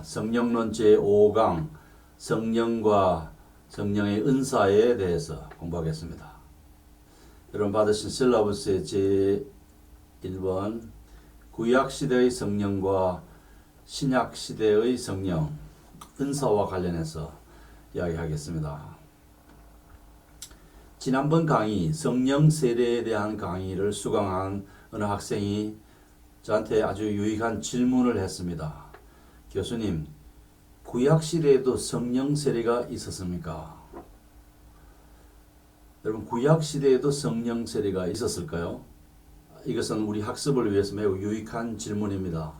성령론 제5강 성령과 성령의 은사에 대해서 공부하겠습니다. 여러분 받으신 실라버스의 제1번 구약시대의 성령과 신약시대의 성령 은사와 관련해서 이야기하겠습니다. 지난번 강의 성령 세례에 대한 강의를 수강한 어느 학생이 저한테 아주 유익한 질문을 했습니다. 교수님, 구약시대에도 성령 세례가 있었습니까? 여러분, 구약시대에도 성령 세례가 있었을까요? 이것은 우리 학습을 위해서 매우 유익한 질문입니다.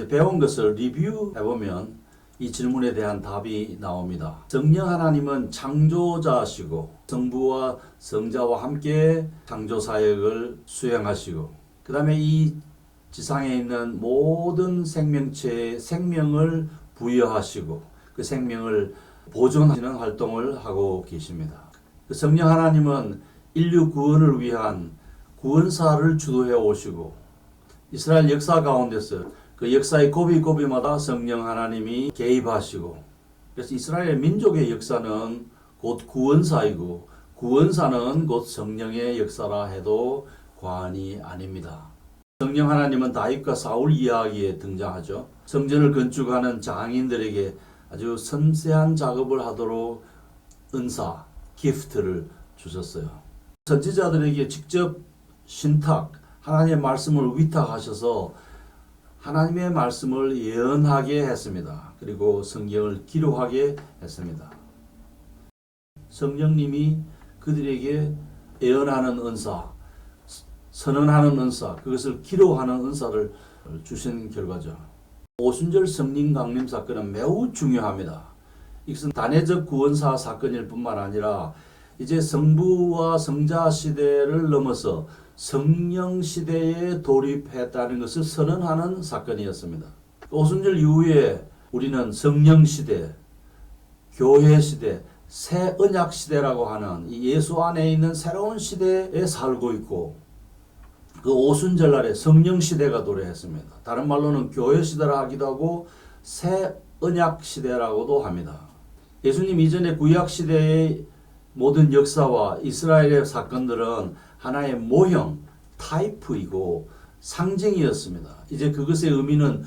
배운 것을 리뷰해보면 이 질문에 대한 답이 나옵니다. 성령 하나님은 창조자시고 성부와 성자와 함께 창조사역을 수행하시고 그 다음에 이 지상에 있는 모든 생명체에 생명을 부여하시고 그 생명을 보존하시는 활동을 하고 계십니다. 그 성령 하나님은 인류 구원을 위한 구원사를 주도해 오시고 이스라엘 역사 가운데서 그 역사의 고비고비마다 성령 하나님이 개입하시고 그래서 이스라엘 민족의 역사는 곧 구원사이고 구원사는 곧 성령의 역사라 해도 과언이 아닙니다. 성령 하나님은 다윗과 사울 이야기에 등장하죠. 성전을 건축하는 장인들에게 아주 섬세한 작업을 하도록 은사, 기프트를 주셨어요. 선지자들에게 직접 신탁, 하나님의 말씀을 위탁하셔서 하나님의 말씀을 예언하게 했습니다. 그리고 성경을 기록하게 했습니다. 성령님이 그들에게 예언하는 은사, 선언하는 은사, 그것을 기록하는 은사를 주신 결과죠. 오순절 성령 강림 사건은 매우 중요합니다. 이것은 단회적 구원사 사건일 뿐만 아니라 이제 성부와 성자 시대를 넘어서 성령 시대에 돌입했다는 것을 선언하는 사건이었습니다. 오순절 이후에 우리는 성령 시대, 교회 시대, 새 언약 시대라고 하는 이 예수 안에 있는 새로운 시대에 살고 있고 그 오순절날에 성령 시대가 도래했습니다. 다른 말로는 교회 시대라 하기도 하고 새 언약 시대라고도 합니다. 예수님 이전의 구약 시대의 모든 역사와 이스라엘의 사건들은 하나의 모형, 타이프이고 상징이었습니다. 이제 그것의 의미는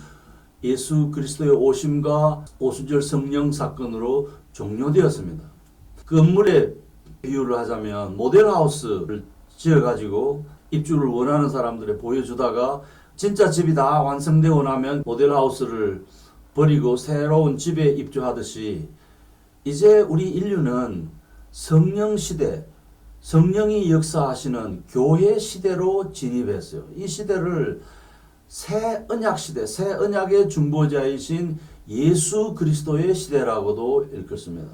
예수 그리스도의 오심과 오순절 성령 사건으로 종료되었습니다. 그 건물의 비유를 하자면 모델하우스를 지어가지고 입주를 원하는 사람들에 보여주다가 진짜 집이 다 완성되고 나면 모델하우스를 버리고 새로운 집에 입주하듯이 이제 우리 인류는 성령 시대, 성령이 역사하시는 교회 시대로 진입했어요. 이 시대를 새 언약 시대, 새 언약의 중보자이신 예수 그리스도의 시대라고도 읽었습니다.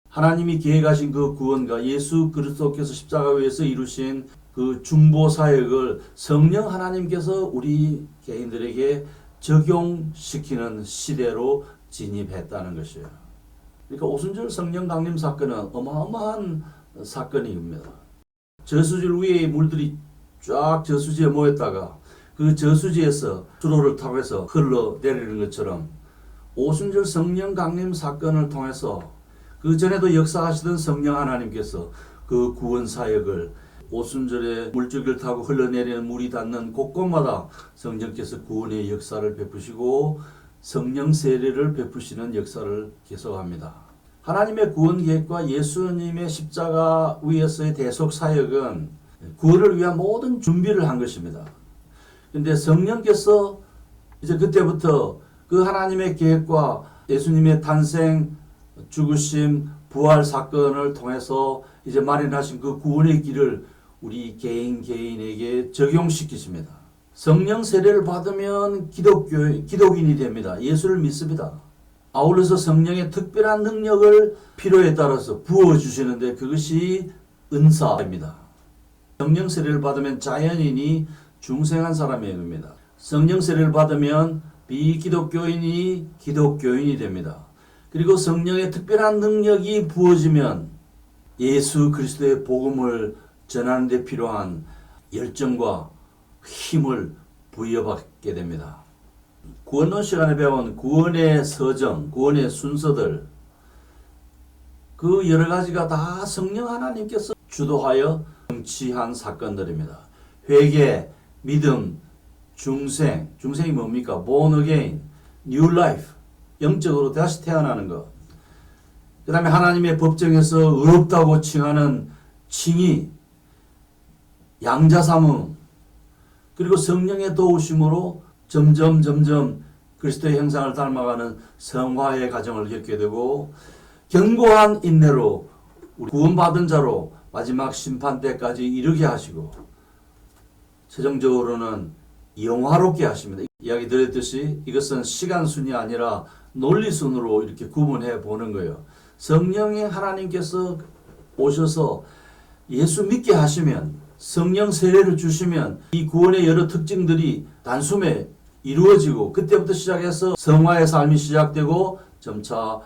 하나님이 계획하신 그 구원과 예수 그리스도께서 십자가에서 이루신 그 중보 사역을 성령 하나님께서 우리 개인들에게 적용시키는 시대로 진입했다는 것이에요. 그러니까 오순절 성령 강림 사건은 어마어마한 사건입니다. 저수지 위에 물들이 쫙 저수지에 모였다가 그 저수지에서 수로를 타고서 흘러내리는 것처럼 오순절 성령 강림 사건을 통해서 그 전에도 역사하시던 성령 하나님께서 그 구원 사역을 오순절에 물줄기를 타고 흘러내리는 물이 닿는 곳곳마다 성령께서 구원의 역사를 베푸시고 성령 세례를 베푸시는 역사를 계속합니다. 하나님의 구원 계획과 예수님의 십자가 위에서의 대속 사역은 구원을 위한 모든 준비를 한 것입니다. 그런데 성령께서 이제 그때부터 그 하나님의 계획과 예수님의 탄생, 죽으심, 부활 사건을 통해서 이제 마련하신 그 구원의 길을 우리 개인에게 적용시키십니다. 성령 세례를 받으면 기독인이 됩니다. 예수를 믿습니다. 아울러서 성령의 특별한 능력을 필요에 따라서 부어주시는데 그것이 은사입니다. 성령 세례를 받으면 자연인이 중생한 사람이 됩니다. 성령 세례를 받으면 비기독교인이 기독교인이 됩니다. 그리고 성령의 특별한 능력이 부어지면 예수 그리스도의 복음을 전하는 데 필요한 열정과 힘을 부여받게 됩니다. 구원론 시간에 배운 구원의 서정, 구원의 순서들, 그 여러 가지가 다 성령 하나님께서 주도하여 성취한 사건들입니다. 회개, 믿음, 중생, 중생이 뭡니까? born again, new life, 영적으로 다시 태어나는 것. 그 다음에 하나님의 법정에서 의롭다고 칭하는 칭의, 양자삼음, 그리고 성령의 도우심으로 점점 그리스도의 형상을 닮아가는 성화의 과정을 겪게 되고, 견고한 인내로 우리 구원받은 자로 마지막 심판 때까지 이르게 하시고, 최종적으로는 영화롭게 하십니다. 이야기 드렸듯이 이것은 시간순이 아니라 논리순으로 이렇게 구분해 보는 거예요. 성령의 하나님께서 오셔서 예수 믿게 하시면, 성령 세례를 주시면 이 구원의 여러 특징들이 단숨에 이루어지고, 그때부터 시작해서 성화의 삶이 시작되고 점차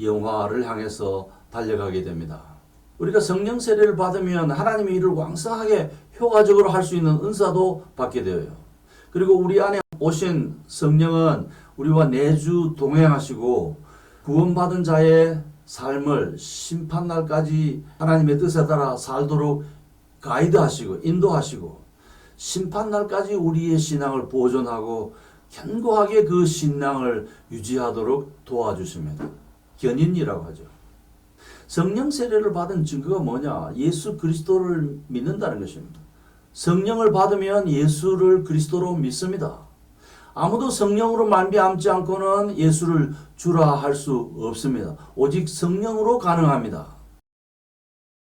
영화를 향해서 달려가게 됩니다. 우리가 성령 세례를 받으면 하나님의 일을 왕성하게 효과적으로 할 수 있는 은사도 받게 되어요. 그리고 우리 안에 오신 성령은 우리와 내주 동행하시고, 구원받은 자의 삶을 심판날까지 하나님의 뜻에 따라 살도록 가이드하시고 인도하시고, 심판날까지 우리의 신앙을 보존하고 견고하게 그 신앙을 유지하도록 도와주십니다. 견인이라고 하죠. 성령 세례를 받은 증거가 뭐냐? 예수 그리스도를 믿는다는 것입니다. 성령을 받으면 예수를 그리스도로 믿습니다. 아무도 성령으로 말미암지 않고는 예수를 주라 할 수 없습니다. 오직 성령으로 가능합니다.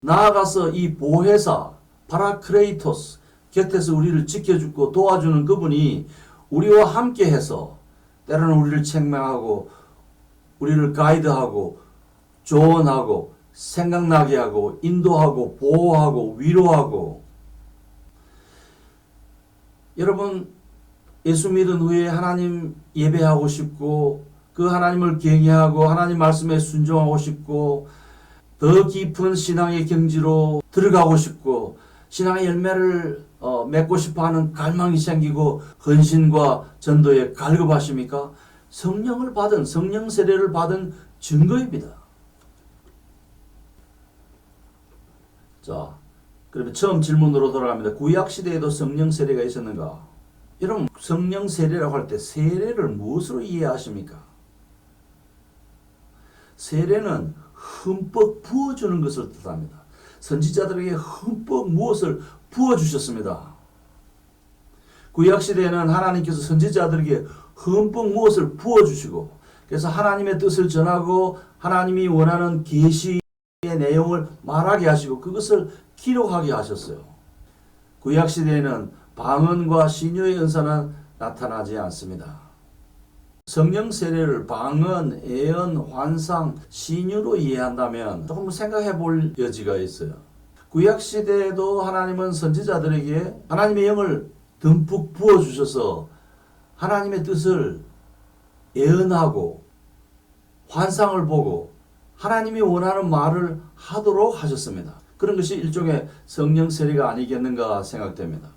나아가서 이 보혜사 파라크레이토스, 곁에서 우리를 지켜주고 도와주는 그분이 우리와 함께해서 때로는 우리를 책망하고 우리를 가이드하고 조언하고 생각나게 하고 인도하고 보호하고 위로하고. 여러분, 예수 믿은 후에 하나님 예배하고 싶고, 그 하나님을 경외하고 하나님 말씀에 순종하고 싶고, 더 깊은 신앙의 경지로 들어가고 싶고, 신앙의 열매를 맺고 싶어하는 갈망이 생기고 헌신과 전도에 갈급하십니까? 성령을 받은, 성령 세례를 받은 증거입니다. 자, 그러면 처음 질문으로 돌아갑니다. 구약 시대에도 성령 세례가 있었는가? 여러분, 성령 세례라고 할 때 세례를 무엇으로 이해하십니까? 세례는 흠뻑 부어주는 것을 뜻합니다. 선지자들에게 흠뻑 무엇을 부어주셨습니다. 구약시대에는 하나님께서 선지자들에게 흠뻑 무엇을 부어주시고, 그래서 하나님의 뜻을 전하고 하나님이 원하는 계시의 내용을 말하게 하시고 그것을 기록하게 하셨어요. 구약시대에는 방언과 신유의 은사는 나타나지 않습니다. 성령 세례를 방언, 예언, 환상, 신유로 이해한다면 조금 생각해 볼 여지가 있어요. 구약시대에도 하나님은 선지자들에게 하나님의 영을 듬뿍 부어주셔서 하나님의 뜻을 예언하고 환상을 보고 하나님이 원하는 말을 하도록 하셨습니다. 그런 것이 일종의 성령 세례가 아니겠는가 생각됩니다.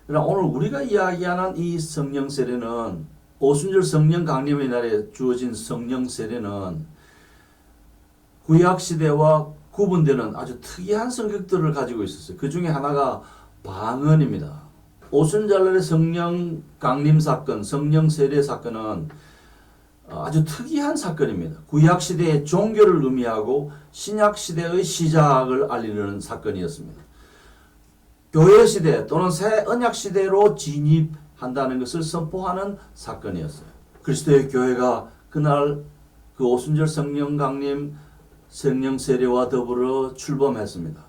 그러나 오늘 우리가 이야기하는 이 성령 세례는, 오순절 성령 강림의 날에 주어진 성령 세례는 구약시대와 구분되는 아주 특이한 성격들을 가지고 있었어요. 그 중에 하나가 방언입니다. 오순절날의 성령 강림 사건, 성령 세례 사건은 아주 특이한 사건입니다. 구약시대의 종교를 의미하고 신약시대의 시작을 알리는 사건이었습니다. 교회시대 또는 새 언약시대로 진입한다는 것을 선포하는 사건이었어요. 그리스도의 교회가 그날 그 오순절 성령 강림, 성령 세례와 더불어 출범했습니다.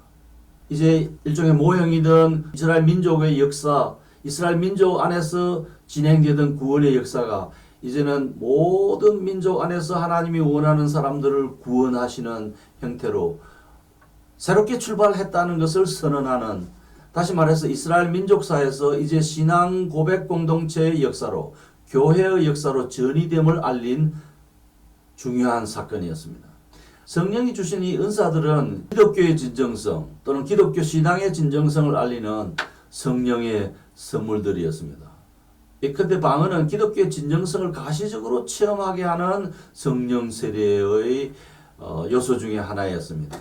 이제 일종의 모형이던 이스라엘 민족의 역사, 이스라엘 민족 안에서 진행되던 구원의 역사가 이제는 모든 민족 안에서 하나님이 원하는 사람들을 구원하시는 형태로 새롭게 출발했다는 것을 선언하는, 다시 말해서 이스라엘 민족사에서 이제 신앙 고백 공동체의 역사로, 교회의 역사로 전이됨을 알린 중요한 사건이었습니다. 성령이 주신 이 은사들은 기독교의 진정성 또는 기독교 신앙의 진정성을 알리는 성령의 선물들이었습니다. 성령이 주신 이 은사들은 기독교의 진정성 또는 기독교 신앙의 진정성을 알리는 성령의 선물들이었습니다. 성령이 주신 이 은사들은 기독교의 진정성 또는 기독교 신앙의 진정성을 알리는 성령의 선물들이었습니다. 성령이 주신 이 은사들은 기독교의 신앙의 진정성을 알리는 성령의 선물들이었습니다. 예컨대 방언은 기독교의 진정성을 가시적으로 체험하게 하는 성령 세례의 요소 중에 하나였습니다.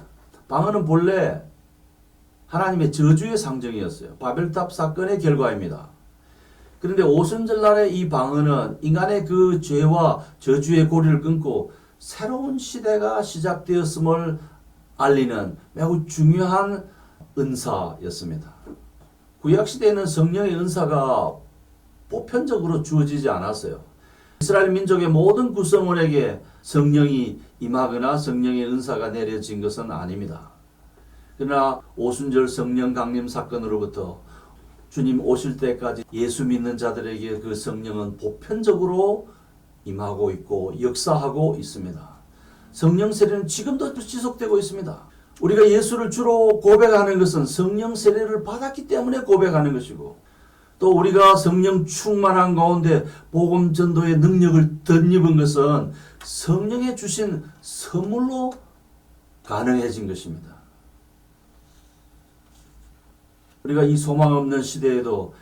방언은 본래 하나님의 저주의 상징이었어요. 바벨탑 사건의 결과입니다. 그런데 오순절날의 이 방언은 인간의 그 죄와 저주의 고리를 끊고 새로운 시대가 시작되었음을 알리는 매우 중요한 은사였습니다. 구약시대에는 성령의 은사가 보편적으로 주어지지 않았어요. 이스라엘 민족의 모든 구성원에게 성령이 임하거나 성령의 은사가 내려진 것은 아닙니다. 그러나 오순절 성령 강림 사건으로부터 주님 오실 때까지 예수 믿는 자들에게 그 성령은 보편적으로 임하고 있고 역사하고 있습니다. 성령 세례는 지금도 지속되고 있습니다. 우리가 예수를 주로 고백하는 것은 성령 세례를 받았기 때문에 고백하는 것이고, 또 우리가 성령 충만한 가운데 복음 전도의 능력을 덧입은 것은 성령의 주신 선물로 가능해진 것입니다. 우리가 이 소망 없는 시대에도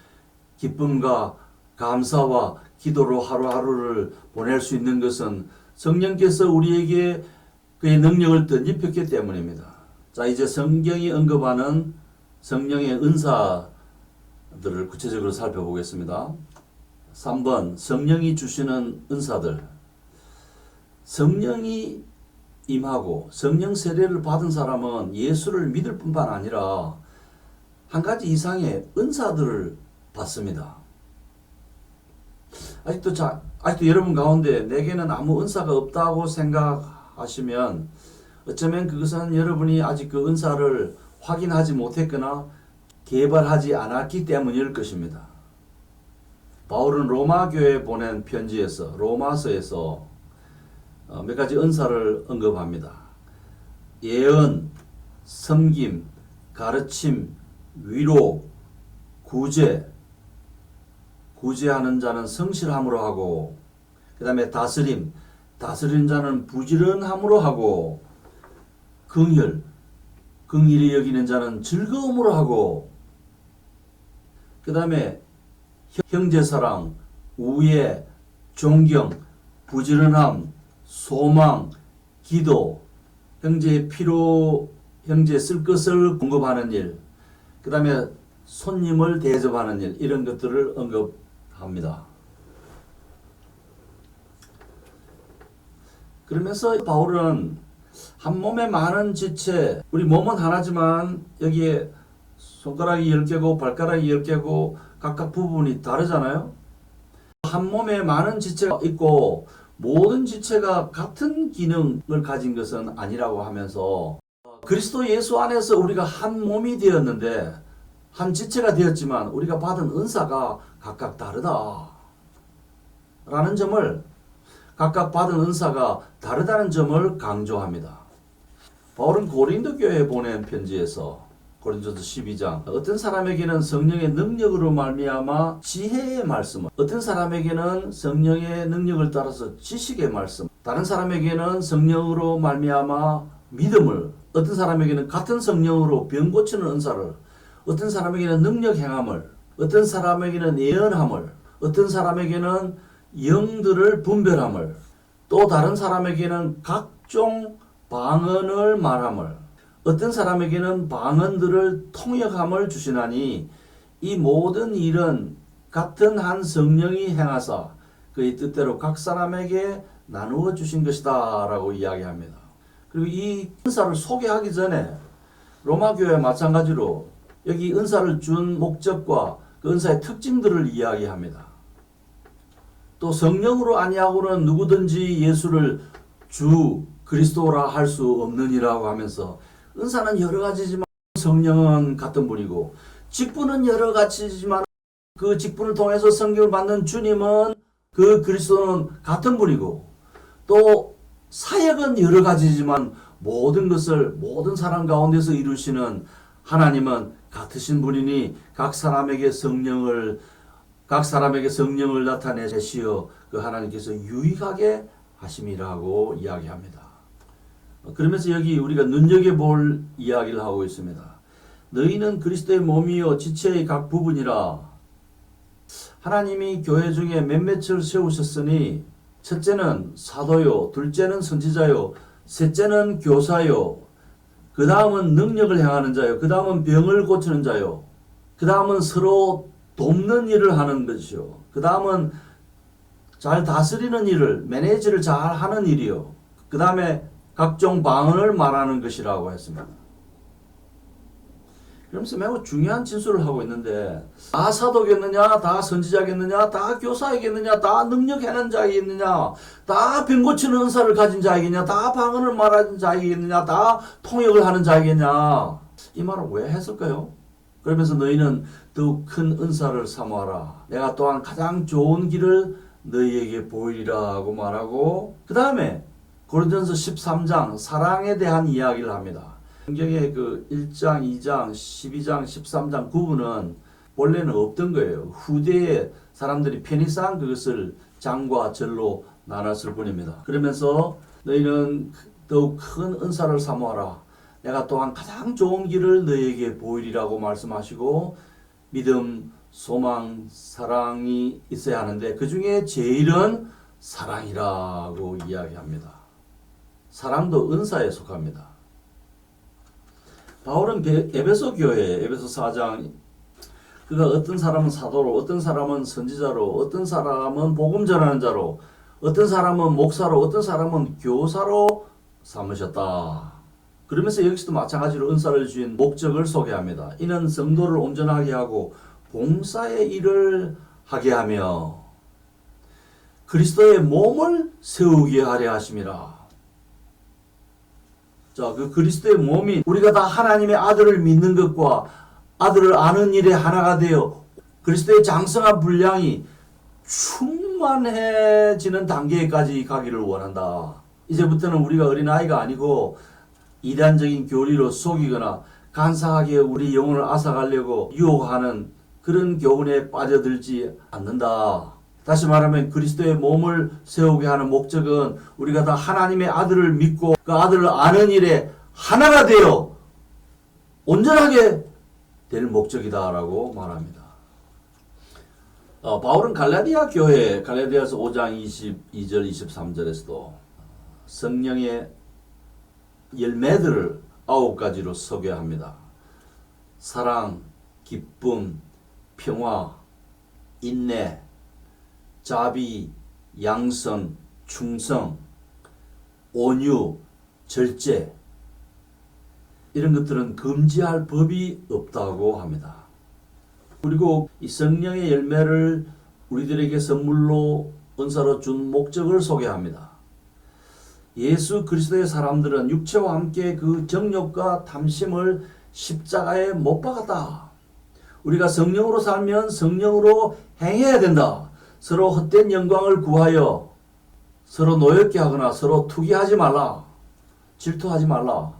기쁨과 감사와 기도로 하루하루를 보낼 수 있는 것은 성령께서 우리에게 그의 능력을 덧입혔기 때문입니다. 자, 이제 성경이 언급하는 성령의 은사들을 구체적으로 살펴보겠습니다. 3번, 성령이 주시는 은사들. 성령이 임하고 성령 세례를 받은 사람은 예수를 믿을 뿐만 아니라 한 가지 이상의 은사들을 받습니다. 아직도 여러분 가운데 내게는 아무 은사가 없다고 생각하시면 어쩌면 그것은 여러분이 아직 그 은사를 확인하지 못했거나 개발하지 않았기 때문일 것입니다. 바울은 로마 교회에 보낸 편지에서, 로마서에서 몇 가지 은사를 언급합니다. 예언, 섬김, 가르침, 위로, 구제하는 자는 성실함으로 하고, 그 다음에 다스리는 자는 부지런함으로 하고, 긍휼히 여기는 자는 즐거움으로 하고, 그 다음에 형제사랑, 우애, 존경, 부지런함, 소망, 기도, 형제의 필요, 형제 쓸 것을 공급하는 일, 그 다음에 손님을 대접하는 일, 이런 것들을 언급합니다. 그러면서 바울은 한 몸에 많은 지체, 우리 몸은 하나지만 여기에 손가락이 10개고 발가락이 10개고 각각 부분이 다르잖아요. 한 몸에 많은 지체가 있고 모든 지체가 같은 기능을 가진 것은 아니라고 하면서 그리스도 예수 안에서 우리가 한 몸이 되었는데 한 지체가 되었지만 우리가 받은 은사가 각각 다르다 라는 점을, 각각 받은 은사가 다르다는 점을 강조합니다. 바울은 고린도 교회에 보낸 편지에서 고린도서 12장, 어떤 사람에게는 성령의 능력으로 말미암아 지혜의 말씀을, 어떤 사람에게는 성령의 능력을 따라서 지식의 말씀, 다른 사람에게는 성령으로 말미암아 믿음을, 어떤 사람에게는 같은 성령으로 병 고치는 은사를, 어떤 사람에게는 능력 행함을, 어떤 사람에게는 예언함을, 어떤 사람에게는 영들을 분별함을, 또 다른 사람에게는 각종 방언을 말함을, 어떤 사람에게는 방언들을 통역함을 주시나니 이 모든 일은 같은 한 성령이 행하사 그의 뜻대로 각 사람에게 나누어 주신 것이다 라고 이야기합니다. 그리고 이 은사를 소개하기 전에 로마 교회 마찬가지로 여기 은사를 준 목적과 그 은사의 특징들을 이야기합니다. 또 성령으로 아니하고는 누구든지 예수를 주 그리스도라 할 수 없느니라고 하면서 은사는 여러 가지지만 성령은 같은 분이고, 직분은 여러 가지지만 그 직분을 통해서 성경을 받는 주님은, 그 그리스도는 같은 분이고, 또 사역은 여러 가지지만 모든 것을 모든 사람 가운데서 이루시는 하나님은 같으신 분이니 각 사람에게 성령을 나타내시어 그 하나님께서 유익하게 하심이라고 이야기합니다. 그러면서 여기 우리가 눈여겨볼 이야기를 하고 있습니다. 너희는 그리스도의 몸이요 지체의 각 부분이라. 하나님이 교회 중에 몇몇을 세우셨으니 첫째는 사도요, 둘째는 선지자요, 셋째는 교사요, 그 다음은 능력을 행하는 자요, 그 다음은 병을 고치는 자요, 그 다음은 서로 돕는 일을 하는 것이요, 그 다음은 잘 다스리는 일을, 매니지를 잘 하는 일이요, 그 다음에 각종 방언을 말하는 것이라고 했습니다. 그러면서 매우 중요한 진술을 하고 있는데, 다 사도겠느냐, 다 선지자겠느냐, 다 교사이겠느냐, 다 능력하는 자이겠느냐, 다 병 고치는 은사를 가진 자이겠냐, 다 방언을 말하는 자이겠느냐, 다 통역을 하는 자이겠냐. 이 말을 왜 했을까요? 그러면서 너희는 더욱 큰 은사를 사모하라. 내가 또한 가장 좋은 길을 너희에게 보이리라 하고 말하고, 그 다음에 고린도전서 13장 사랑에 대한 이야기를 합니다. 성경의 그 1장, 2장, 12장, 13장 구분은 원래는 없던 거예요. 후대에 사람들이 편의상 그것을 장과 절로 나눴을 뿐입니다. 그러면서 너희는 더욱 큰 은사를 사모하라. 내가 또한 가장 좋은 길을 너희에게 보이리라고 말씀하시고, 믿음, 소망, 사랑이 있어야 하는데 그 중에 제일은 사랑이라고 이야기합니다. 사랑도 은사에 속합니다. 바울은 에베소 교회, 에베소 4장, 그가 어떤 사람은 사도로, 어떤 사람은 선지자로, 어떤 사람은 복음 전하는 자로, 어떤 사람은 목사로, 어떤 사람은 교사로 삼으셨다. 그러면서 여기서도 마찬가지로 은사를 주신 목적을 소개합니다. 이는 성도를 온전하게 하고 봉사의 일을 하게 하며 그리스도의 몸을 세우게 하려 하심이라. 자, 그 그리스도의 몸이 우리가 다 하나님의 아들을 믿는 것과 아들을 아는 일에 하나가 되어 그리스도의 장성한 분량이 충만해지는 단계까지 가기를 원한다. 이제부터는 우리가 어린아이가 아니고 이단적인 교리로 속이거나 간사하게 우리 영혼을 앗아가려고 유혹하는 그런 교훈에 빠져들지 않는다. 다시 말하면 그리스도의 몸을 세우게 하는 목적은 우리가 다 하나님의 아들을 믿고 그 아들을 아는 일에 하나가 되어 온전하게 될 목적이다라고 말합니다. 바울은 갈라디아 교회, 갈라디아서 5장 22절 23절에서도 성령의 열매들을 9가지로 소개합니다. 사랑, 기쁨, 평화, 인내, 자비, 양선, 충성, 온유, 절제, 이런 것들은 금지할 법이 없다고 합니다. 그리고 이 성령의 열매를 우리들에게 선물로 은사로 준 목적을 소개합니다. 예수 그리스도의 사람들은 육체와 함께 그 정욕과 탐심을 십자가에 못 박았다. 우리가 성령으로 살면 성령으로 행해야 된다. 서로 헛된 영광을 구하여 서로 노엽게 하거나 서로 투기하지 말라. 질투하지 말라.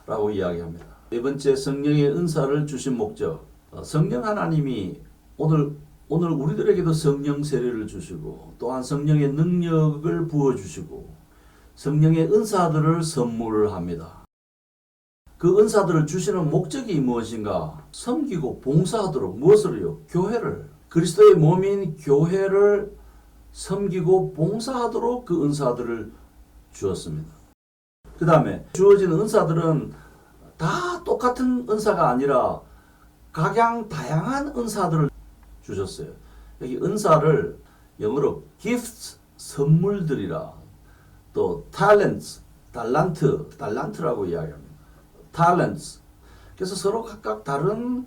라고 이야기합니다. 네 번째, 성령의 은사를 주신 목적. 성령 하나님이 오늘 우리들에게도 성령 세례를 주시고 또한 성령의 능력을 부어주시고 성령의 은사들을 선물을 합니다. 그 은사들을 주시는 목적이 무엇인가? 섬기고 봉사하도록. 무엇을요? 교회를. 그리스도의 몸인 교회를 섬기고 봉사하도록 그 은사들을 주었습니다. 그 다음에 주어진 은사들은 다 똑같은 은사가 아니라 각양 다양한 은사들을 주셨어요. 여기 은사를 영어로 gifts, 선물들이라, 또 talents, 달란트라고 이야기합니다. talents. 그래서 서로 각각 다른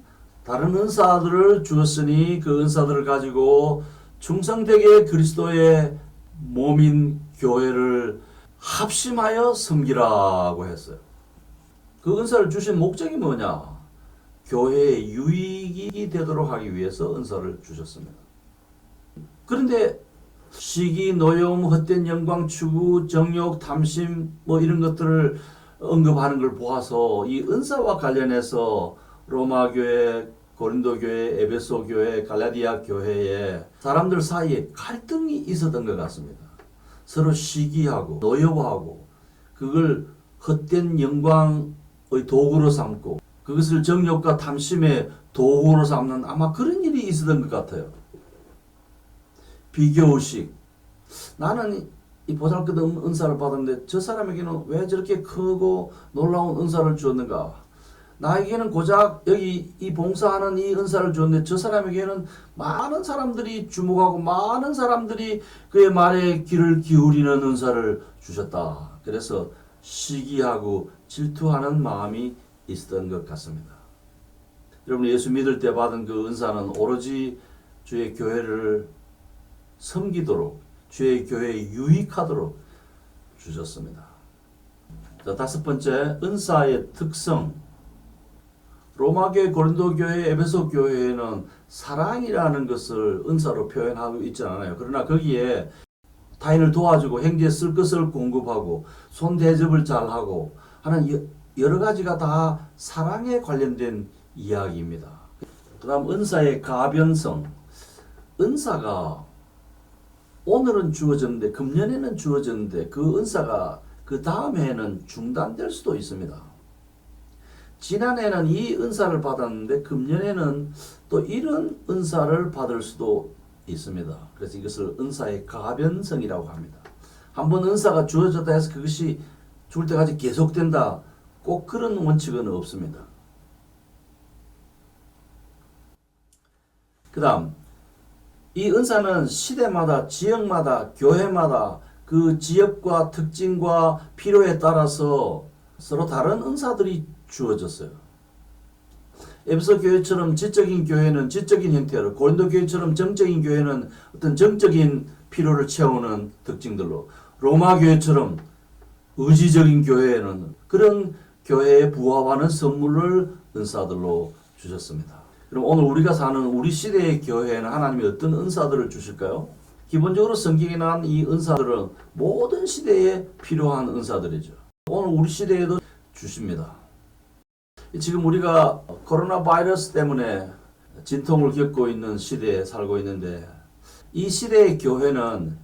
은사들을 주었으니 그 은사들을 가지고 충성되게 그리스도의 몸인 교회를 합심하여 섬기라고 했어요. 그 은사를 주신 목적이 뭐냐? 교회의 유익이 되도록 하기 위해서 은사를 주셨습니다. 그런데 시기, 노여움, 헛된 영광 추구, 정욕, 탐심 이런 것들을 언급하는 걸 보아서 이 은사와 관련해서 로마 교회, 고린도 교회, 에베소 교회, 갈라디아 교회에 사람들 사이에 갈등이 있었던 것 같습니다. 서로 시기하고 노여워하고 그걸 헛된 영광의 도구로 삼고 그것을 정욕과 탐심의 도구로 삼는 아마 그런 일이 있었던 것 같아요. 비교의식. 나는 이 보잘것없는 은사를 받았는데 저 사람에게는 왜 저렇게 크고 놀라운 은사를 주었는가? 나에게는 고작 여기 이 봉사하는 이 은사를 주었는데 저 사람에게는 많은 사람들이 주목하고 많은 사람들이 그의 말에 귀를 기울이는 은사를 주셨다. 그래서 시기하고 질투하는 마음이 있었던 것 같습니다. 여러분, 예수 믿을 때 받은 그 은사는 오로지 주의 교회를 섬기도록, 주의 교회에 유익하도록 주셨습니다. 자, 다섯 번째, 은사의 특성. 로마교회, 고린도교회, 에베소교회에는 사랑이라는 것을 은사로 표현하고 있지 않아요. 그러나 거기에 타인을 도와주고 형제에 쓸 것을 공급하고 손 대접을 잘하고 하는 여러 가지가 다 사랑에 관련된 이야기입니다. 그 다음 은사의 가변성. 은사가 오늘은 주어졌는데, 금년에는 주어졌는데 그 은사가 그 다음 해에는 중단될 수도 있습니다. 지난해는 이 은사를 받았는데 금년에는 또 이런 은사를 받을 수도 있습니다. 그래서 이것을 은사의 가변성이라고 합니다. 한번 은사가 주어졌다 해서 그것이 죽을 때까지 계속된다, 꼭 그런 원칙은 없습니다. 그 다음, 이 은사는 시대마다, 지역마다, 교회마다 그 지역과 특징과 필요에 따라서 서로 다른 은사들이 주어졌어요. 에베소 교회처럼 지적인 교회는 지적인 형태로, 고린도 교회처럼 정적인 교회는 어떤 정적인 필요를 채우는 특징들로, 로마 교회처럼 의지적인 교회에는 그런 교회에 부합하는 선물을 은사들로 주셨습니다. 그럼 오늘 우리가 사는 우리 시대의 교회에는 하나님이 어떤 은사들을 주실까요? 기본적으로 성경에 나온 이 은사들은 모든 시대에 필요한 은사들이죠. 오늘 우리 시대에도 주십니다. 지금 우리가 코로나 바이러스 때문에 진통을 겪고 있는 시대에 살고 있는데, 이 시대의 교회는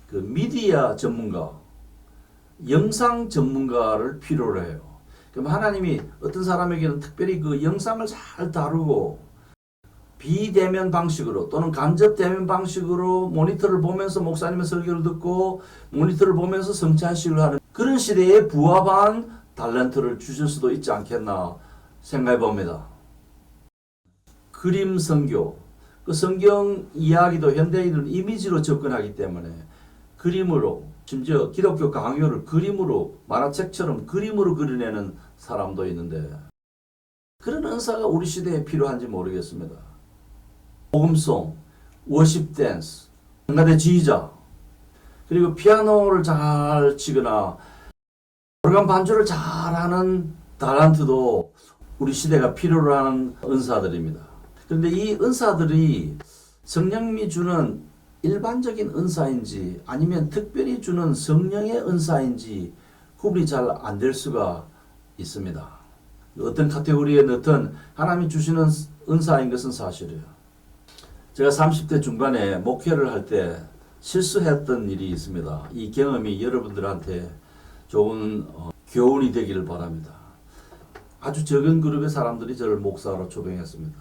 그 미디어 전문가, 영상 전문가를 필요로 해요. 그럼 하나님이 어떤 사람에게는 특별히 그 영상을 잘 다루고 비대면 방식으로 또는 간접 대면 방식으로 모니터를 보면서 목사님의 설교를 듣고 모니터를 보면서 성찬식을 하는 그런 시대에 부합한 탤런트를 주실 수도 있지 않겠나 생각해 봅니다. 그림 선교. 그 성경 이야기도 현대인은 이미지로 접근하기 때문에 그림으로, 심지어 기독교 강요를 그림으로, 만화책처럼 그림으로 그려내는 사람도 있는데, 그런 은사가 우리 시대에 필요한지 모르겠습니다. 복음송, 워십 댄스, 성가대 지휘자, 그리고 피아노를 잘 치거나 오르간 반주를 잘하는 탤런트도 우리 시대가 필요로 하는 은사들입니다. 그런데 이 은사들이 성령님이 주는 일반적인 은사인지 아니면 특별히 주는 성령의 은사인지 구분이 잘 안 될 수가 있습니다. 어떤 카테고리에 넣든 하나님이 주시는 은사인 것은 사실이에요. 제가 30대 중반에 목회를 할 때 실수했던 일이 있습니다. 이 경험이 여러분들한테 좋은 교훈이 되기를 바랍니다. 아주 적은 그룹의 사람들이 저를 목사로 초빙했습니다.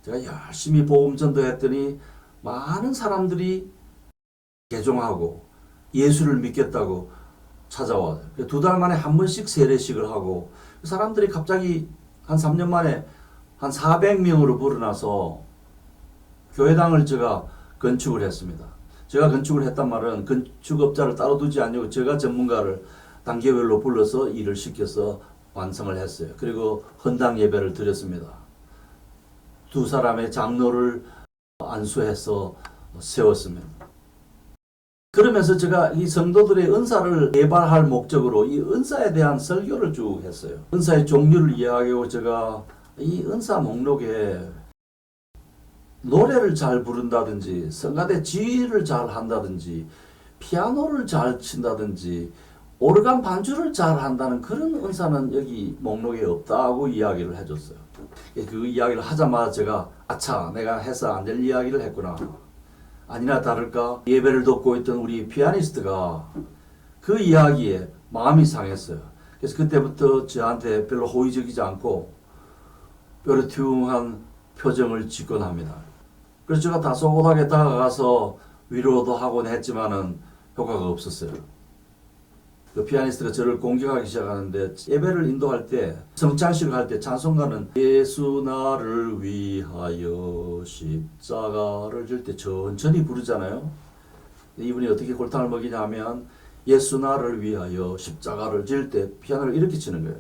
제가 열심히 복음 전도했더니 많은 사람들이 개종하고 예수를 믿겠다고 찾아와요. 2달 만에 한 번씩 세례식을 하고, 사람들이 갑자기 한 3년 만에 한 400명으로 불어나서 교회당을 제가 건축을 했습니다. 제가 건축을 했단 말은 건축업자를 따로 두지 않고 제가 전문가를 단계별로 불러서 일을 시켜서 완성을 했어요. 그리고 헌당 예배를 드렸습니다. 2사람의 장로를 안수해서 세웠습니다. 그러면서 제가 이 성도들의 은사를 개발할 목적으로 이 은사에 대한 설교를 쭉 했어요. 은사의 종류를 이야기하고 제가 이 은사 목록에 노래를 잘 부른다든지 성가대 지휘를 잘 한다든지 피아노를 잘 친다든지 오르간 반주를 잘 한다는 그런 은사는 여기 목록에 없다고 이야기를 해줬어요. 그 이야기를 하자마자 제가 아차, 내가 해서 안 될 이야기를 했구나. 아니나 다를까 예배를 돕고 있던 우리 피아니스트가 그 이야기에 마음이 상했어요. 그래서 그때부터 저한테 별로 호의적이지 않고 뾰루퉁한 표정을 짓곤 합니다. 그래서 제가 다소곳하게 다가가서 위로도 하곤 했지만은 효과가 없었어요. 그 피아니스트가 저를 공격하기 시작하는데 예배를 인도할 때 성찬식을 할 때 찬송가는 예수 나를 위하여 십자가를 질 때 천천히 부르잖아요. 이분이 어떻게 골탕을 먹이냐 하면 예수 나를 위하여 십자가를 질 때 피아노를 이렇게 치는 거예요.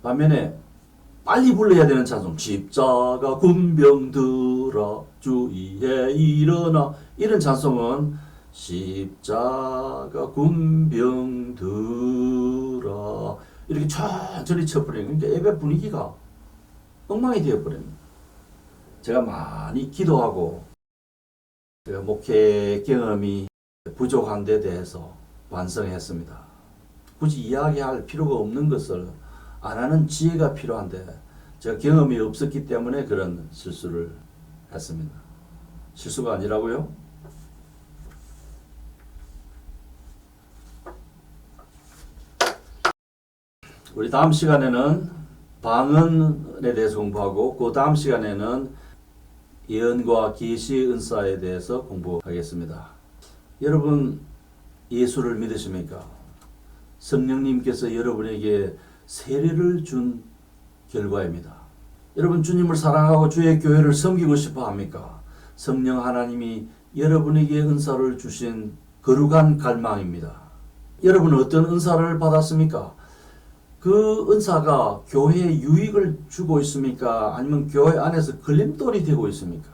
반면에 빨리 불러야 되는 찬송 십자가 군병들아 주위에 일어나 이런 찬송은 십자가 군병들아 이렇게 천천히 쳐버리는 그러니까 예배 분위기가 엉망이 되어버립니다. 제가 많이 기도하고 제가 목회 경험이 부족한 데 대해서 반성했습니다. 굳이 이야기할 필요가 없는 것을 안 하는 지혜가 필요한데 제가 경험이 없었기 때문에 그런 실수를 했습니다. 실수가 아니라고요? 우리 다음 시간에는 방언에 대해서 공부하고 그 다음 시간에는 예언과 계시 은사에 대해서 공부하겠습니다. 여러분 예수를 믿으십니까? 성령님께서 여러분에게 세례를 준 결과입니다. 여러분 주님을 사랑하고 주의 교회를 섬기고 싶어 합니까? 성령 하나님이 여러분에게 은사를 주신 거룩한 갈망입니다. 여러분은 어떤 은사를 받았습니까? 그 은사가 교회에 유익을 주고 있습니까? 아니면 교회 안에서 걸림돌이 되고 있습니까?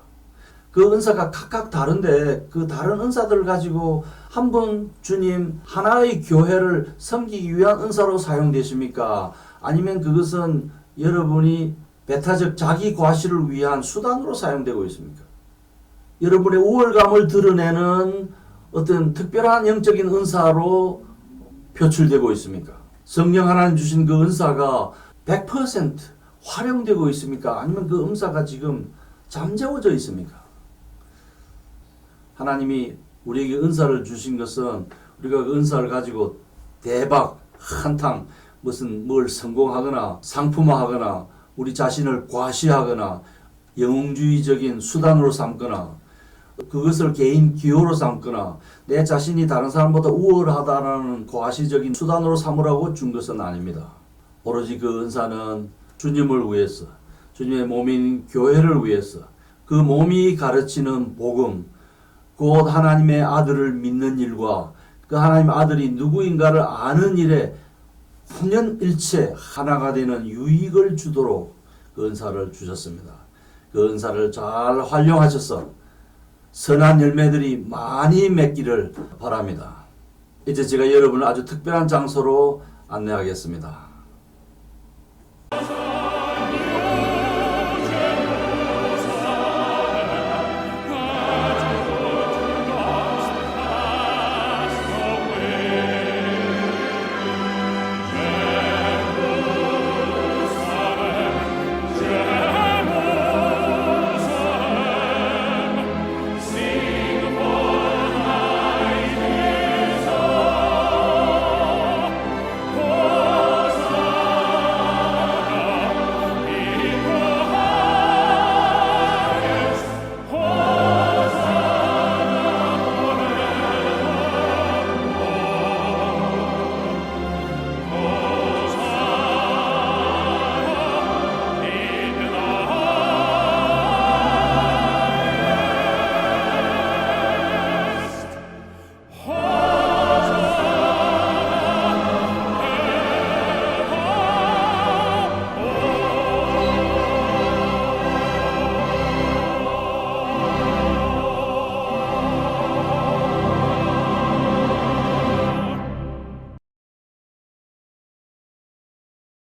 그 은사가 각각 다른데 그 다른 은사들을 가지고 한 번 주님 하나의 교회를 섬기기 위한 은사로 사용되십니까? 아니면 그것은 여러분이 배타적 자기 과시를 위한 수단으로 사용되고 있습니까? 여러분의 우월감을 드러내는 어떤 특별한 영적인 은사로 표출되고 있습니까? 성령 하나님 주신 그 은사가 100% 활용되고 있습니까? 아니면 그 은사가 지금 잠재워져 있습니까? 하나님이 우리에게 은사를 주신 것은 우리가 그 은사를 가지고 대박 한탕 무슨 뭘 성공하거나 상품화하거나 우리 자신을 과시하거나 영웅주의적인 수단으로 삼거나 그것을 개인 기호로 삼거나 내 자신이 다른 사람보다 우월하다라는 과시적인 수단으로 삼으라고 준 것은 아닙니다. 오로지 그 은사는 주님을 위해서, 주님의 몸인 교회를 위해서, 그 몸이 가르치는 복음, 곧 하나님의 아들을 믿는 일과 그 하나님의 아들이 누구인가를 아는 일에 혼연일체 하나가 되는 유익을 주도록 그 은사를 주셨습니다. 그 은사를 잘 활용하셔서 선한 열매들이 많이 맺기를 바랍니다. 이제 제가 여러분을 아주 특별한 장소로 안내하겠습니다.